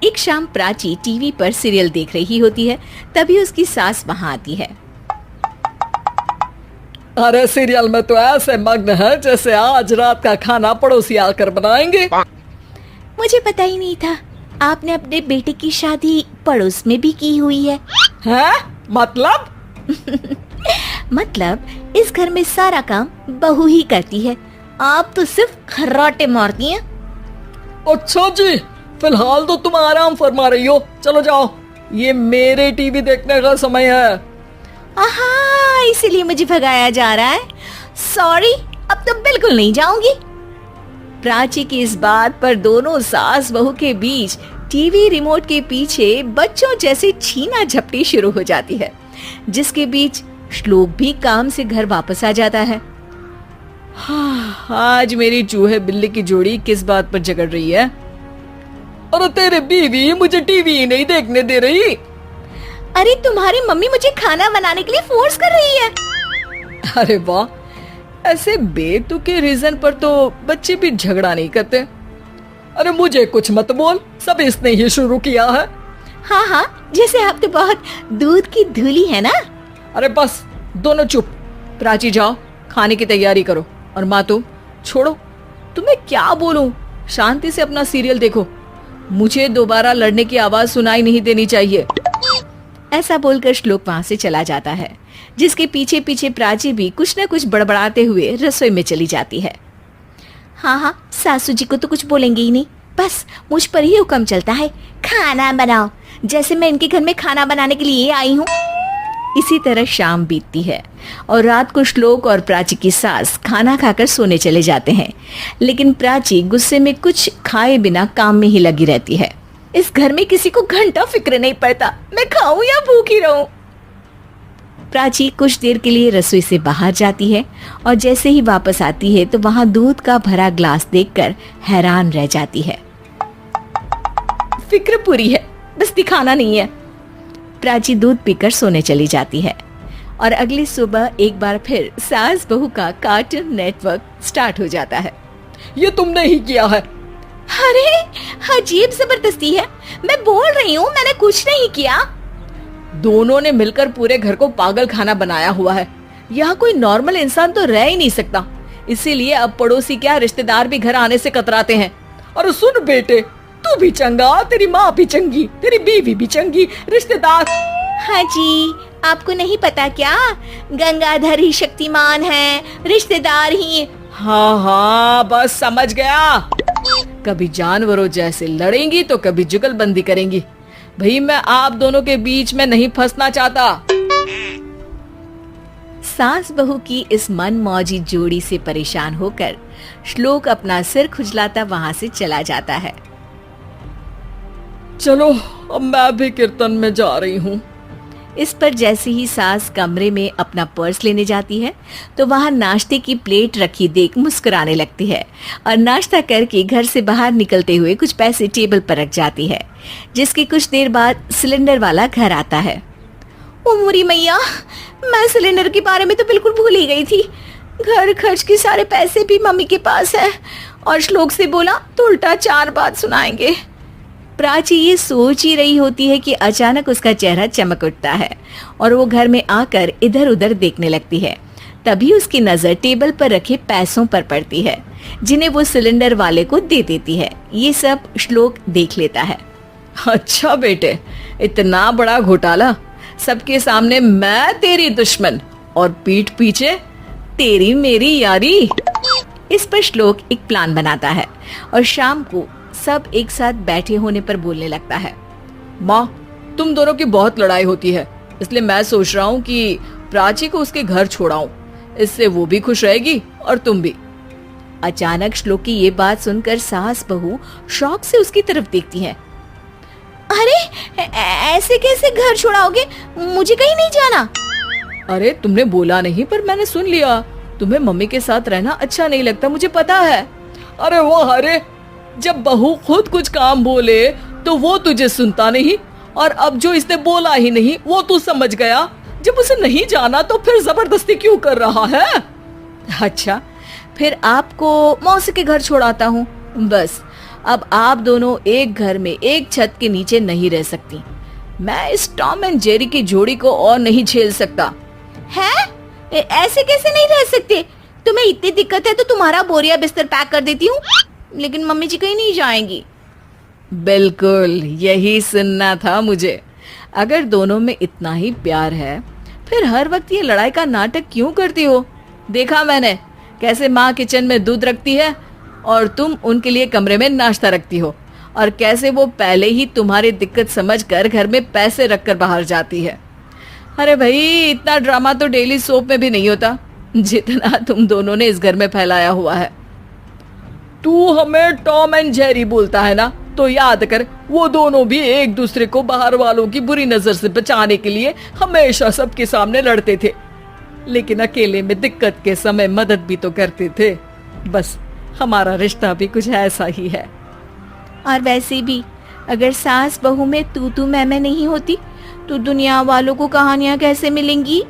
एक शाम प्राची टीवी पर सीरियल देख रही होती है, तभी उसकी सास वहां आती है। अरे सीरियल में तो ऐसे मग्न है जैसे आज रात का खाना पड़ोसी आकर बनाएंगे। मुझे पता ही नहीं था आपने अपने बेटे की शादी पड़ोस में भी की हुई है। हैं? मतलब? मतलब इस घर में सारा काम बहू ही करती है, आप तो सिर्फ खर्राटे मारती हैं। अच्छा जी, फिलहाल तो तुम आराम फरमा रही हो, चलो जाओ, ये मेरे टीवी देखने का समय है। आहा, इसीलिए मुझे भगाया जा रहा है। सॉरी, अब तो बिल्कुल नहीं जाऊंगी। प्राची की इस बात पर दोनों सास बहू के बीच टीवी रिमोट के पीछे बच्चों जैसे छीना झपटी शुरू हो जाती है, जिसके बीच श्लोक भी काम से घर वापस आ जाता है। हाँ, आज मेरी चूहे बिल्ली की जोड़ी किस बात पर झगड़ रही है? अरे तेरे बीवी मुझे टीवी ही नहीं देखने दे रही। अरे तुम्हारी मम्मी मुझे खाना बनाने के लिए फोर्स कर रही है। अरे वाह, ऐसे बेतुके रीजन पर तो बच्चे भी झगड़ा नहीं करते। अरे मुझे कुछ मत बोल, सब इसने ही शुरू किया है। हाँ हाँ, जैसे आप तो बहुत दूध की धूली है ना। अरे बस, दोनों चुप। प्राची जाओ, खाने की तैयारी करो। और माँ तुम छोड़ो, तुम्हें क्या बोलूं, शांति से अपना सीरियल देखो, मुझे दोबारा लड़ने की आवाज सुनाई नहीं देनी चाहिए। ऐसा बोलकर श्लोक वहां से चला जाता है, जिसके पीछे पीछे प्राची भी कुछ न कुछ बड़बड़ाते हुए रसोई में चली जाती है। हाँ हाँ, सासू जी को तो कुछ बोलेंगे ही नहीं, बस मुझ पर ही हुक्म चलता है, खाना बनाओ, जैसे मैं इनके घर में खाना बनाने के लिए आई हूँ। इसी तरह शाम बीतती है और रात को श्लोक और प्राची की सास खाना खाकर सोने चले जाते हैं, लेकिन प्राची गुस्से में कुछ खाए बिना काम में ही लगी रहती है। इस घर में किसी को घंटा फिक्र नहीं पड़ता, मैं खाऊं या भूखी रहूं। प्राची कुछ देर के लिए रसोई से बाहर जाती है और जैसे ही वापस आती है तो वहां दूध का भरा ग्लास देखकर हैरान रह जाती है। फिक्र पूरी है, बस दिखाना नहीं है। प्राची दूध पीकर सोने चली जाती है और अगली सुबह एक बार फिर सास बहू का कार्टून नेटवर्क स्टार्ट हो जाता है। ये तुमने ही किया है। अरे अजीब जबरदस्ती है, मैं बोल रही हूँ मैंने कुछ नहीं किया। दोनों ने मिलकर पूरे घर को पागल खाना बनाया हुआ है। यहाँ कोई नॉर्मल इंसान तो रह ही नहीं सकता, इसीलिए अब पड़ोसी क्या रिश्तेदार भी घर आने से कतराते हैं। और सुन बेटे, तू भी चंगा, तेरी माँ भी चंगी, तेरी बीवी भी चंगी, रिश्तेदार। हाँ जी, आपको नहीं पता क्या, गंगाधर ही शक्तिमान है, रिश्तेदार ही। हाँ हाँ, बस समझ गया। कभी जानवरों जैसे लड़ेंगी तो कभी जुगलबंदी करेंगी। भाई मैं आप दोनों के बीच में नहीं फंसना चाहता। सास बहू की इस मनमौजी जोड़ी से परेशान होकर श्लोक अपना सिर खुजलाता वहां से चला जाता है। चलो अब मैं भी कीर्तन में जा रही हूँ। इस पर जैसे ही सास कमरे में अपना पर्स लेने जाती है तो वहां नाश्ते की प्लेट रखी देख मुस्कुराने लगती है और नाश्ता करके घर से बाहर निकलते हुए कुछ पैसे टेबल पर रख जाती है, जिसके कुछ देर बाद सिलेंडर वाला घर आता है। ओ मुरी मैया, मैं सिलेंडर के बारे में तो बिल्कुल भूल ही गई थी। घर खर्च के सारे पैसे भी मम्मी के पास है और श्लोक से बोला तो उल्टा 4 बात सुनाएंगे। प्राची ये सोच ही रही होती है कि अचानक उसका चेहरा चमक उठता है और वो घर में आकर इधर उधर देखने लगती है। तभी उसकी नजर टेबल पर रखे पैसों पर पड़ती है, जिन्हें वो सिलेंडर वाले को दे देती है। ये सब श्लोक देख लेता है। अच्छा बेटे, इतना बड़ा घोटाला, सबके सामने मैं तेरी दुश्मन और पीठ पीछे तेरी मेरी यारी। इस पर श्लोक एक प्लान बनाता है और शाम को सब एक साथ बैठे होने पर बोलने लगता है। माँ, तुम दोनों की बहुत लड़ाई होती है, इसलिए मैं सोच रहा हूँ कि प्राची को उसके घर छोड़ाऊं, इससे वो भी खुश रहेगी और तुम भी। अचानक श्लोक की ये बात सुनकर सास बहू शौक से उसकी तरफ देखती है। अरे ऐसे कैसे घर छोड़ाओगे, मुझे कहीं नहीं जाना। अरे तुमने बोला नहीं पर मैंने सुन लिया, तुम्हें मम्मी के साथ रहना अच्छा नहीं लगता, मुझे पता है। अरे वो अरे, जब बहू खुद कुछ काम बोले तो वो तुझे सुनता नहीं, और अब जो इसने बोला ही नहीं वो तू समझ गया। जब उसे नहीं जाना तो फिर जबरदस्ती क्यों कर रहा है? अच्छा, फिर आपको मौसी के घर छोड़ाता हूँ, बस अब आप दोनों एक घर में एक छत के नीचे नहीं रह सकती। मैं इस टॉम एंड जेरी की जोड़ी को और नहीं झेल सकता। है? ऐसे कैसे नहीं रह सकते? तुम्हें इतनी दिक्कत है तो तुम्हारा बोरिया बिस्तर पैक कर देती हूँ, लेकिन मम्मी जी कहीं नहीं जाएंगी। बिल्कुल यही सुनना था मुझे। अगर दोनों में इतना ही प्यार है फिर हर वक्त ये लड़ाई का नाटक क्यों करती हो? देखा मैंने कैसे माँ किचन में दूध रखती है और तुम उनके लिए कमरे में नाश्ता रखती हो, और कैसे वो पहले ही तुम्हारी दिक्कत समझकर घर में पैसे रखकर बाहर जाती है। अरे भाई, इतना ड्रामा तो डेली सोप में भी नहीं होता जितना तुम दोनों ने इस घर में फैलाया हुआ है। तू हमें टॉम एंड जेरी बोलता है ना, तो याद कर वो दोनों भी एक दूसरे को बाहर वालों की बुरी नजर से बचाने के लिए हमेशा सबके सामने लड़ते थे, लेकिन अकेले में दिक्कत के समय मदद भी तो करते थे। बस हमारा रिश्ता भी कुछ ऐसा ही है। और वैसे भी अगर सास बहू में तू मैं नहीं होती तो दुनिया वालों को कहानियां कैसे मिलेंगी?